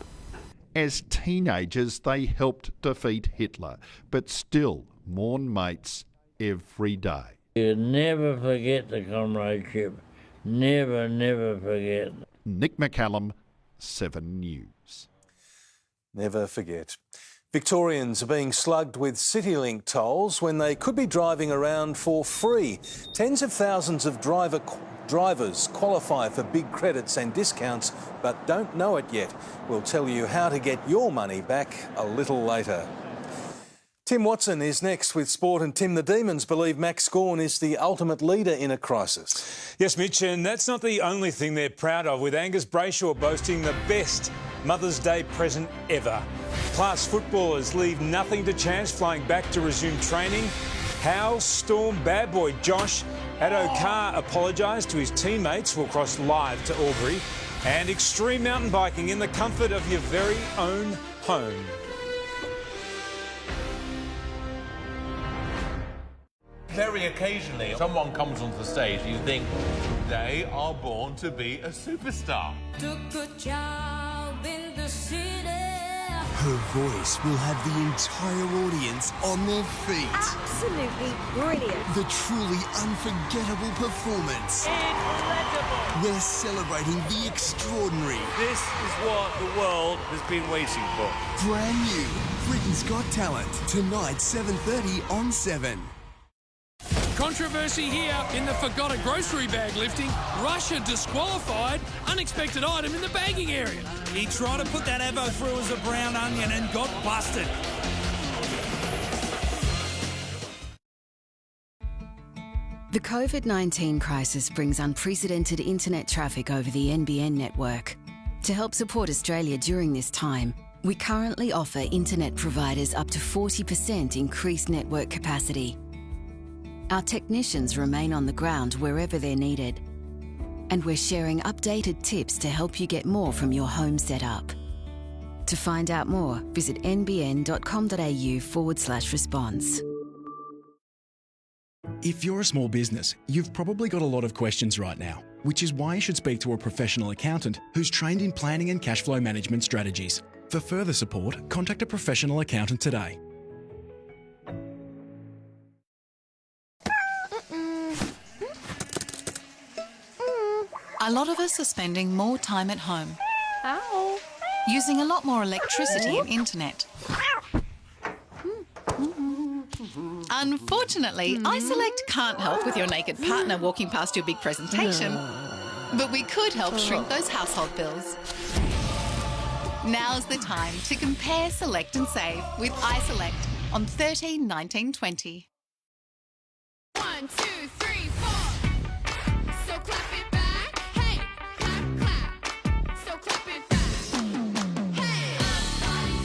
As teenagers, they helped defeat Hitler, but still mourn mates every day. You never forget the comradeship. Never forget. Nick McCallum, 7 News. Never forget. Victorians are being slugged with CityLink tolls when they could be driving around for free. Tens of thousands of drivers qualify for big credits and discounts but don't know it yet. We'll tell you how to get your money back a little later. Tim Watson is next with sport, and Tim, the Demons believe Max Gawn is the ultimate leader in a crisis. Yes, Mitch, and that's not the only thing they're proud of, with Angus Brayshaw boasting the best Mother's Day present ever. Class footballers leave nothing to chance, flying back to resume training. How Storm bad boy Josh Addo-Carr apologised to his teammates. We'll cross live to Albury. And extreme mountain biking in the comfort of your very own home. Very occasionally, someone comes onto the stage and you think, they are born to be a superstar. Took a job in the city. Her voice will have the entire audience on their feet. Absolutely brilliant. The truly unforgettable performance. Incredible. We're celebrating the extraordinary. This is what the world has been waiting for. Brand new, Britain's Got Talent. Tonight, 7:30 on 7. Controversy here in the forgotten grocery bag lifting. Russia disqualified. Unexpected item in the bagging area. He tried to put that Evo through as a brown onion and got busted. The COVID-19 crisis brings unprecedented internet traffic over the NBN network. To help support Australia during this time, we currently offer internet providers up to 40% increased network capacity. Our technicians remain on the ground wherever they're needed. And we're sharing updated tips to help you get more from your home setup. To find out more, visit nbn.com.au/response. If you're a small business, you've probably got a lot of questions right now, which is why you should speak to a professional accountant who's trained in planning and cash flow management strategies. For further support, contact a professional accountant today. A lot of us are spending more time at home. Ow. Using a lot more electricity and internet. Unfortunately, iSelect can't help with your naked partner walking past your big presentation. But we could help shrink those household bills. Now's the time to compare, select and save with iSelect on 13 19 20. 1, 2, 3, 4. So clap it back. Hey, clap, clap. So clap it back. Hey, I'm gonna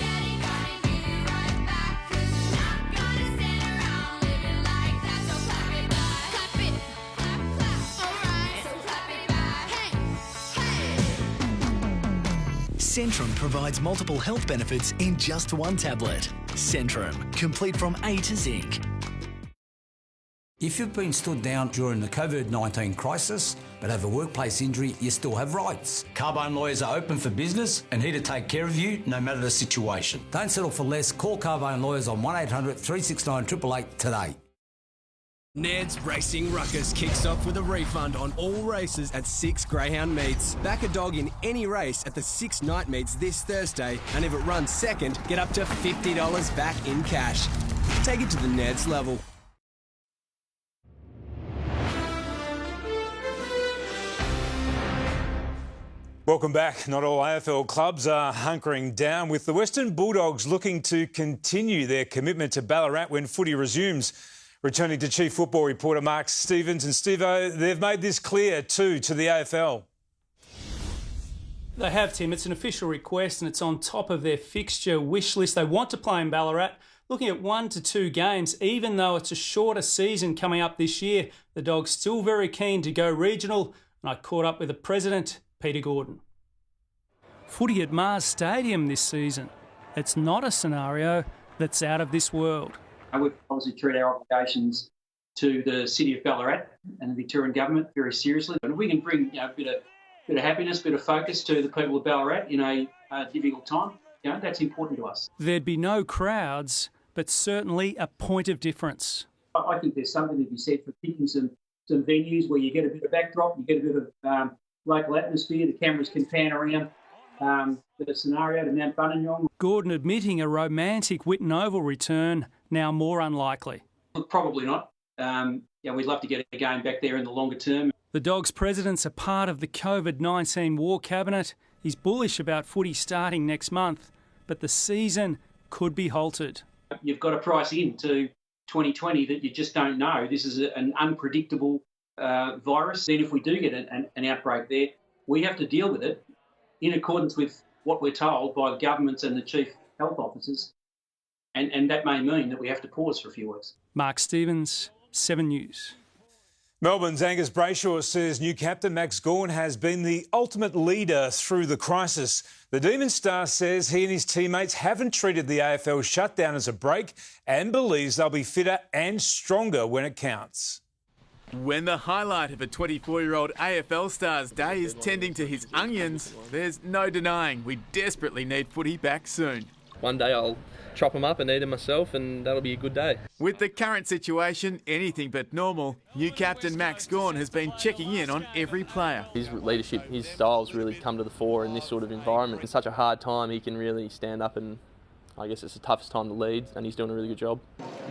give it right back. 'Cause you're not gonna stand around living like that. So clap it back. Clap it, clap, clap. Alright, so clap it back. Hey, Centrum provides multiple health benefits in just one tablet. Centrum, complete from A to Zinc. If you've been stood down during the COVID-19 crisis but have a workplace injury, you still have rights. Carbone Lawyers are open for business and here to take care of you no matter the situation. Don't settle for less. Call Carbone Lawyers on 1800 369 888 today. Ned's Racing Ruckus kicks off with a refund on all races at 6 Greyhound meets. Back a dog in any race at the 6 night meets this Thursday, and if it runs second, get up to $50 back in cash. Take it to the Ned's level. Welcome back. Not all AFL clubs are hunkering down, with the Western Bulldogs looking to continue their commitment to Ballarat when footy resumes. Returning to Chief Football Reporter Mark Stevens. And Stevo, they've made this clear too to the AFL. They have, Tim. It's an official request and it's on top of their fixture wish list. They want to play in Ballarat, looking at 1 to 2 games, even though it's a shorter season coming up this year. The Dogs still very keen to go regional, and I caught up with the president, Peter Gordon. Footy at Mars Stadium this season. It's not a scenario that's out of this world. We obviously treat our obligations to the City of Ballarat and the Victorian Government very seriously. And if we can bring a bit of happiness, a bit of focus to the people of Ballarat in a difficult time, that's important to us. There'd be no crowds, but certainly a point of difference. I think there's something to be said for picking some venues where you get a bit of backdrop, you get a bit of local atmosphere, the cameras can pan around the scenario to Mount Buninyong. Gordon admitting a romantic Whitten Oval return now more unlikely. Probably not. We'd love to get a game back there in the longer term. The Dogs' president's a part of the COVID-19 war cabinet. He's bullish about footy starting next month, but the season could be halted. You've got to price into 2020 that you just don't know. This is an unpredictable virus. Then if we do get an outbreak there, we have to deal with it in accordance with what we're told by governments and the chief health officers. And that may mean that we have to pause for a few weeks. Mark Stevens, 7 News. Melbourne's Angus Brayshaw says new captain Max Gawn has been the ultimate leader through the crisis. The Demon Star says he and his teammates haven't treated the AFL shutdown as a break and believes they'll be fitter and stronger when it counts. When the highlight of a 24-year-old AFL star's day is tending to his onions, there's no denying we desperately need footy back soon. One day I'll chop them up and eat them myself, and that'll be a good day. With the current situation anything but normal, new captain Max Gawn has been checking in on every player. His leadership, his styles really come to the fore in this sort of environment. In such a hard time, he can really stand up, and I guess it's the toughest time to lead, and he's doing a really good job.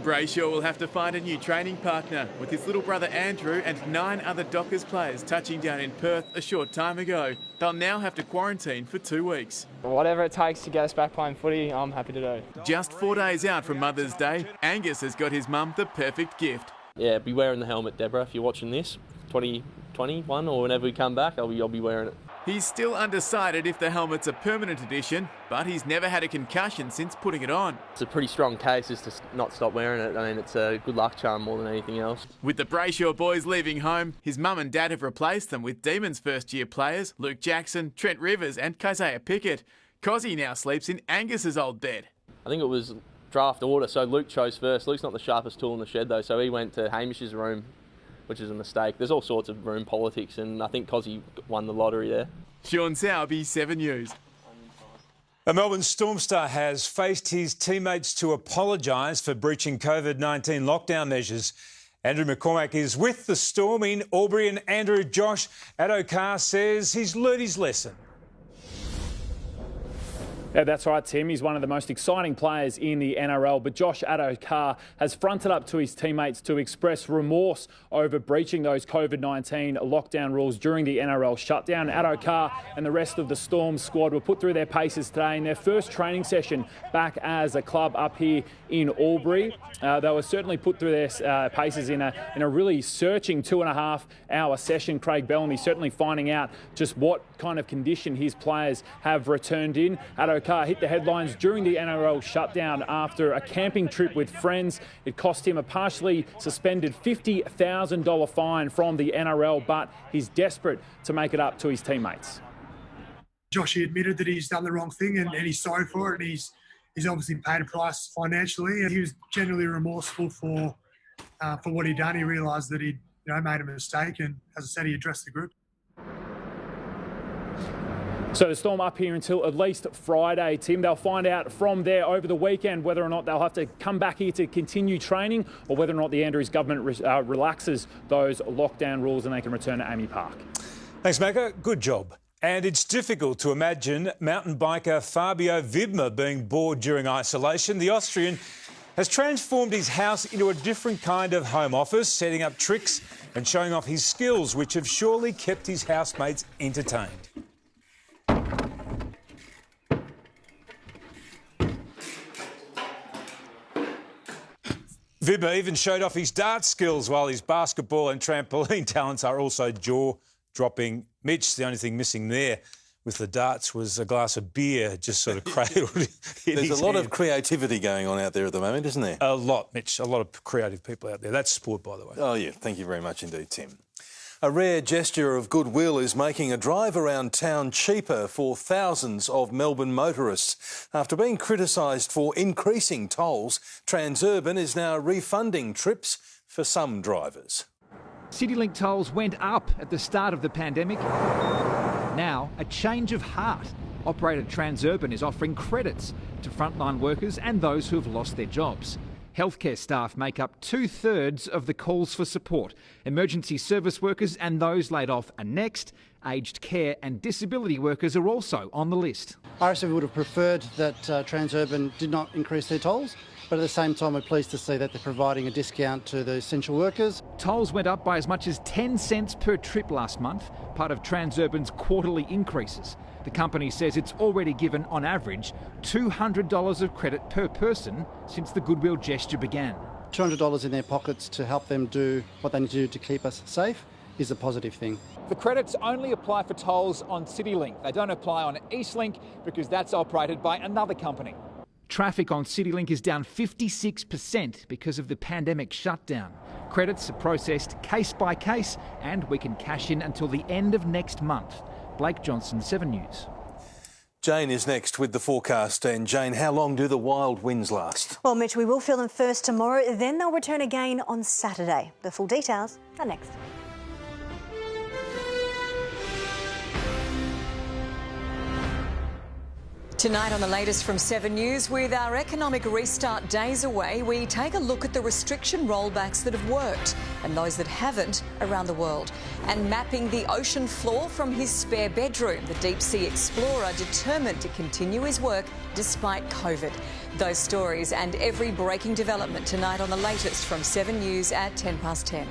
Brayshaw will have to find a new training partner, with his little brother Andrew and 9 other Dockers players touching down in Perth a short time ago. They'll now have to quarantine for 2 weeks. Whatever it takes to get us back playing footy, I'm happy to do. Just 4 days out from Mother's Day, Angus has got his mum the perfect gift. Yeah, be wearing the helmet, Deborah, if you're watching this. 2021 or whenever we come back, I'll be wearing it. He's still undecided if the helmet's a permanent addition, but he's never had a concussion since putting it on. It's a pretty strong case just to not stop wearing it. I mean, it's a good luck charm more than anything else. With the Brayshaw boys leaving home, his mum and dad have replaced them with Demons first-year players Luke Jackson, Trent Rivers and Keziah Pickett. Cozzy now sleeps in Angus's old bed. I think it was draft order, so Luke chose first. Luke's not the sharpest tool in the shed though, so he went to Hamish's room, which is a mistake. There's all sorts of room politics, and I think Cozzy won the lottery there. Sean Sowerby, 7 News. A Melbourne Storm star has faced his teammates to apologise for breaching COVID-19 lockdown measures. Andrew McCormack is with the Storm in Albury, and Andrew, Josh Addo-Carr says he's learned his lesson. Yeah, that's right, Tim. He's one of the most exciting players in the NRL, but Josh Addo-Carr has fronted up to his teammates to express remorse over breaching those COVID-19 lockdown rules during the NRL shutdown. Addo-Carr and the rest of the Storm squad were put through their paces today in their first training session back as a club up here in Albury. They were certainly put through their paces in a really searching 2.5-hour session. Craig Bellamy certainly finding out just what kind of condition his players have returned in. Addo-Carr hit the headlines during the NRL shutdown after a camping trip with friends. It cost him a partially suspended $50,000 fine from the NRL, but he's desperate to make it up to his teammates. Josh, he admitted that he's done the wrong thing and he's sorry for it, and he's obviously paid a price financially, and he was genuinely remorseful for what he'd done. He realised that he'd made a mistake, and as I said, he addressed the group. So the Storm up here until at least Friday, Tim. They'll find out from there over the weekend whether or not they'll have to come back here to continue training, or whether or not the Andrews government relaxes those lockdown rules and they can return to AAMI Park. Thanks, Macca. Good job. And it's difficult to imagine mountain biker Fabio Wibmer being bored during isolation. The Austrian has transformed his house into a different kind of home office, setting up tricks and showing off his skills, which have surely kept his housemates entertained. Wibmer even showed off his dart skills, while his basketball and trampoline talents are also jaw-dropping. Mitch, the only thing missing there with the darts was a glass of beer just sort of cradled in There's his a lot hand. of creativity going on out there at the moment, isn't there? A lot, Mitch. A lot of creative people out there. That's sport, by the way. Oh, yeah. Thank you very much indeed, Tim. A rare gesture of goodwill is making a drive around town cheaper for thousands of Melbourne motorists. After being criticised for increasing tolls, Transurban is now refunding trips for some drivers. CityLink tolls went up at the start of the pandemic. Now, a change of heart. Operator Transurban is offering credits to frontline workers and those who have lost their jobs. Healthcare staff make up 2/3 of the calls for support. Emergency service workers and those laid off are next. Aged care and disability workers are also on the list. RSM would have preferred that Transurban did not increase their tolls, but at the same time we're pleased to see that they're providing a discount to the essential workers. Tolls went up by as much as 10 cents per trip last month, part of Transurban's quarterly increases. The company says it's already given, on average, $200 of credit per person since the goodwill gesture began. $200 in their pockets to help them do what they need to do to keep us safe is a positive thing. The credits only apply for tolls on CityLink. They don't apply on EastLink because that's operated by another company. Traffic on CityLink is down 56% because of the pandemic shutdown. Credits are processed case by case, and we can cash in until the end of next month. Blake Johnson, 7 News. Jane is next with the forecast. And Jane, how long do the wild winds last? Well, Mitch, we will feel them first tomorrow, then they'll return again on Saturday. The full details are next. Tonight on the latest from 7 News, with our economic restart days away, we take a look at the restriction rollbacks that have worked and those that haven't around the world. And mapping the ocean floor from his spare bedroom, the deep sea explorer determined to continue his work despite COVID. Those stories and every breaking development tonight on the latest from 7 News at 10:10.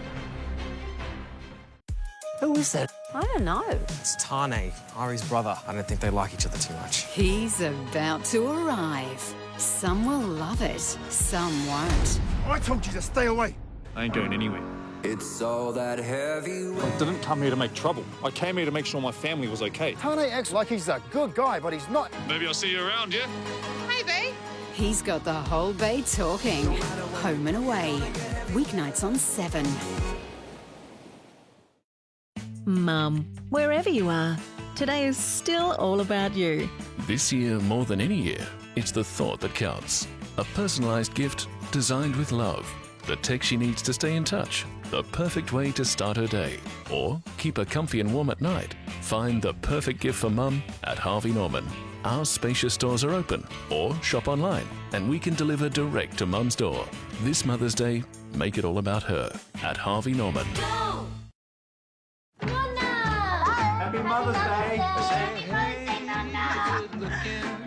Who is that? I don't know. It's Tane, Ari's brother. I don't think they like each other too much. He's about to arrive. Some will love it, some won't. I told you to stay away. I ain't going anywhere. It's all that heavy. I didn't come here to make trouble. I came here to make sure my family was okay. Tane acts like he's a good guy, but he's not. Maybe I'll see you around, yeah? Maybe. He's got the whole bay talking. Home and Away. Weeknights on 7. Mum, wherever you are, today is still all about you. This year, more than any year, it's the thought that counts. A personalised gift designed with love. The tech she needs to stay in touch. The perfect way to start her day. Or keep her comfy and warm at night. Find the perfect gift for mum at Harvey Norman. Our spacious stores are open, or shop online, and we can deliver direct to mum's door. This Mother's Day, make it all about her at Harvey Norman. Happy Mother's Day.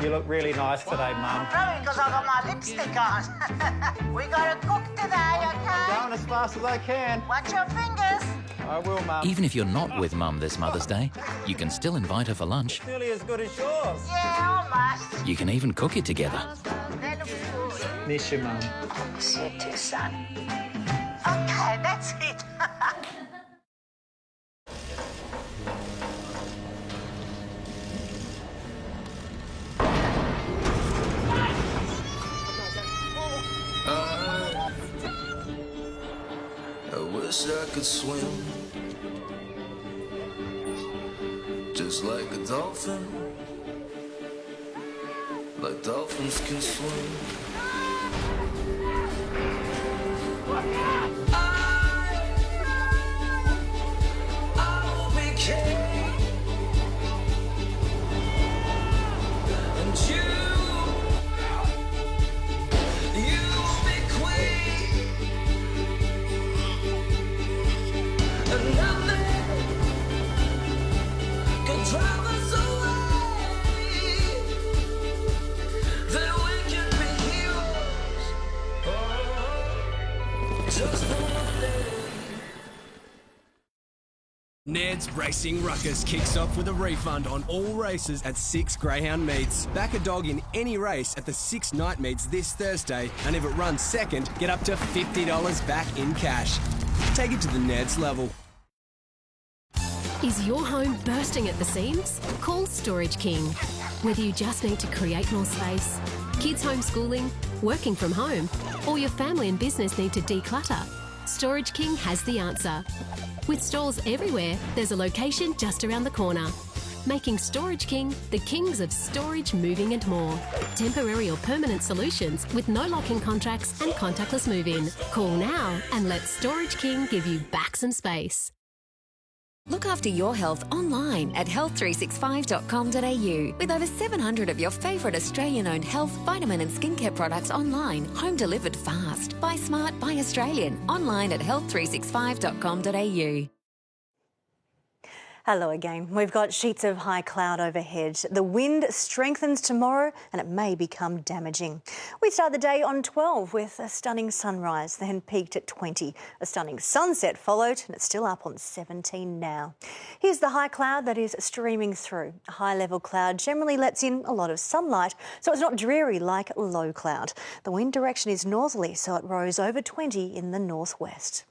You look really nice today, Mum. Probably because I got my lipstick on. We got to cook today, okay? I'm going as fast as I can. Watch your fingers. I will, Mum. Even if you're not with Mum this Mother's Day, you can still invite her for lunch. Nearly as good as yours. Yeah, almost. You can even cook it together. That looks good. Miss you, Mum. Miss you too, son. Okay, that's it. I wish I could swim just like a dolphin, like dolphins can swim. I'll be king, and you'll be queen. And nothing can drive us away. Then we can be heroes. Just for one day. Ned's Racing Ruckus kicks off with a refund on all races at 6 Greyhound meets. Back a dog in any race at the 6 night meets this Thursday, and if it runs second, get up to $50 back in cash. Take it to the Ned's level. Is your home bursting at the seams? Call Storage King. Whether you just need to create more space, kids homeschooling, working from home, or your family and business need to declutter, Storage King has the answer. With stores everywhere, there's a location just around the corner. Making Storage King the kings of storage, moving and more. Temporary or permanent solutions with no lock-in contracts and contactless move-in. Call now and let Storage King give you back some space. Look after your health online at health365.com.au with over 700 of your favourite Australian-owned health, vitamin and skincare products online, home delivered fast. Buy smart, buy Australian. Online at health365.com.au. Hello again. We've got sheets of high cloud overhead. The wind strengthens tomorrow and it may become damaging. We start the day on 12 with a stunning sunrise, then peaked at 20. A stunning sunset followed and it's still up on 17 now. Here's the high cloud that is streaming through. A high-level cloud generally lets in a lot of sunlight, so it's not dreary like low cloud. The wind direction is northerly, so it rose over 20 in the northwest.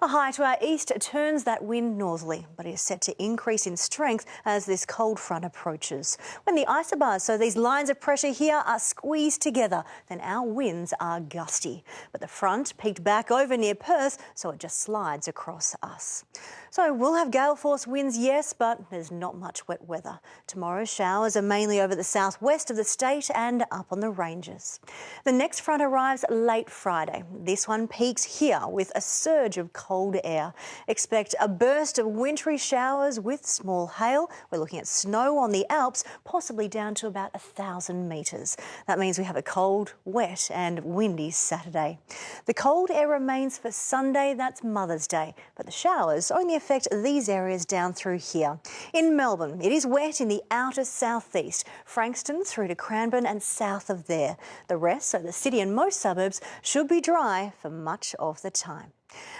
A high to our east turns that wind northerly, but is set to increase in strength as this cold front approaches. When the isobars, so these lines of pressure here, are squeezed together, then our winds are gusty. But the front peaked back over near Perth, so it just slides across us. So we'll have gale force winds, yes, but there's not much wet weather. Tomorrow's showers are mainly over the southwest of the state and up on the ranges. The next front arrives late Friday. This one peaks here with a surge of cold air. Expect a burst of wintry showers with small hail. We're looking at snow on the Alps, possibly down to about 1,000 metres. That means we have a cold, wet and windy Saturday. The cold air remains for Sunday, that's Mother's Day, but the showers only affect these areas down through here. In Melbourne, it is wet in the outer southeast, Frankston through to Cranbourne and south of there. The rest, so the city and most suburbs, should be dry for much of the time.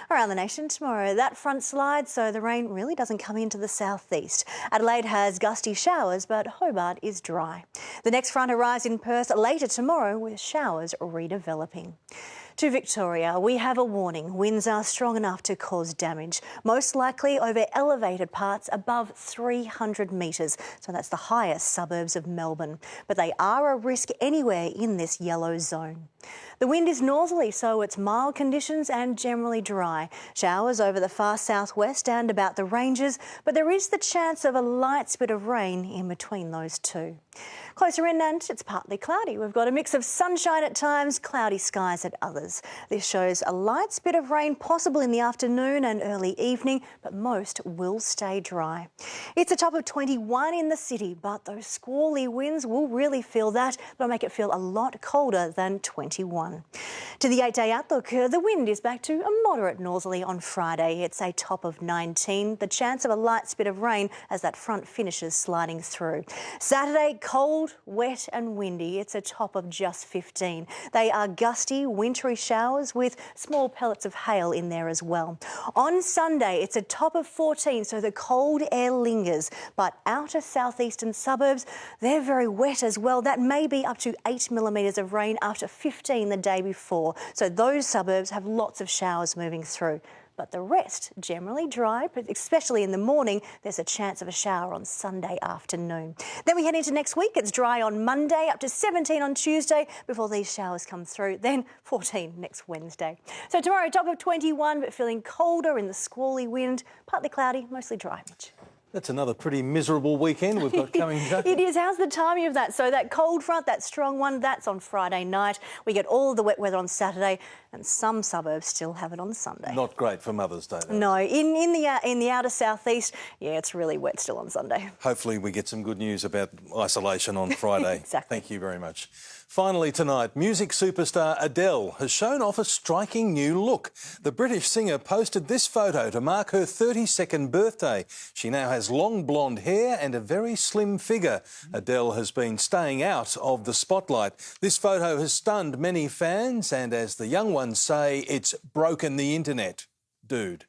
Around the nation tomorrow, that front slides, so the rain really doesn't come into the southeast. Adelaide has gusty showers, but Hobart is dry. The next front arrives in Perth later tomorrow with showers redeveloping. To Victoria, we have a warning. Winds are strong enough to cause damage, most likely over elevated parts above 300 metres. So that's the highest suburbs of Melbourne. But they are a risk anywhere in this yellow zone. The wind is northerly, so it's mild conditions and generally dry. Showers over the far southwest and about the ranges, but there is the chance of a light spit of rain in between those two. Closer in and it's partly cloudy. We've got a mix of sunshine at times, cloudy skies at others. This shows a light spit of rain possible in the afternoon and early evening, but most will stay dry. It's a top of 21 in the city, but those squally winds will really feel that. They'll make it feel a lot colder than 21. To the 8-day outlook, the wind is back to a moderate northerly on Friday. It's a top of 19. The chance of a light spit of rain as that front finishes sliding through. Saturday, cold, wet and windy. It's a top of just 15. They are gusty, wintry showers with small pellets of hail in there as well. On Sunday, it's a top of 14, so the cold air lingers. But outer southeastern suburbs, they're very wet as well. That may be up to 8 millimetres of rain after 15 the day before. So those suburbs have lots of showers moving through. But the rest generally dry, but especially in the morning, there's a chance of a shower on Sunday afternoon. Then we head into next week. It's dry on Monday, up to 17 on Tuesday before these showers come through, then 14 next Wednesday. So tomorrow, top of 21, but feeling colder in the squally wind, partly cloudy, mostly dry. That's another pretty miserable weekend we've got coming, Jackie. It is. How's the timing of that? So that cold front, that strong one, that's on Friday night. We get all of the wet weather on Saturday, and some suburbs still have it on Sunday. Not great for Mother's Day, though. No, in the outer southeast, yeah, it's really wet still on Sunday. Hopefully we get some good news about isolation on Friday. Exactly. Thank you very much. Finally tonight, music superstar Adele has shown off a striking new look. The British singer posted this photo to mark her 32nd birthday. She now has long blonde hair and a very slim figure. Adele has been staying out of the spotlight. This photo has stunned many fans, and as the young ones say, it's broken the internet. Dude.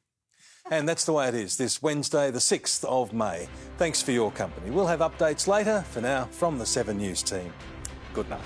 And that's the way it is this Wednesday, the 6th of May. Thanks for your company. We'll have updates later. For now, from the 7 News team, good night.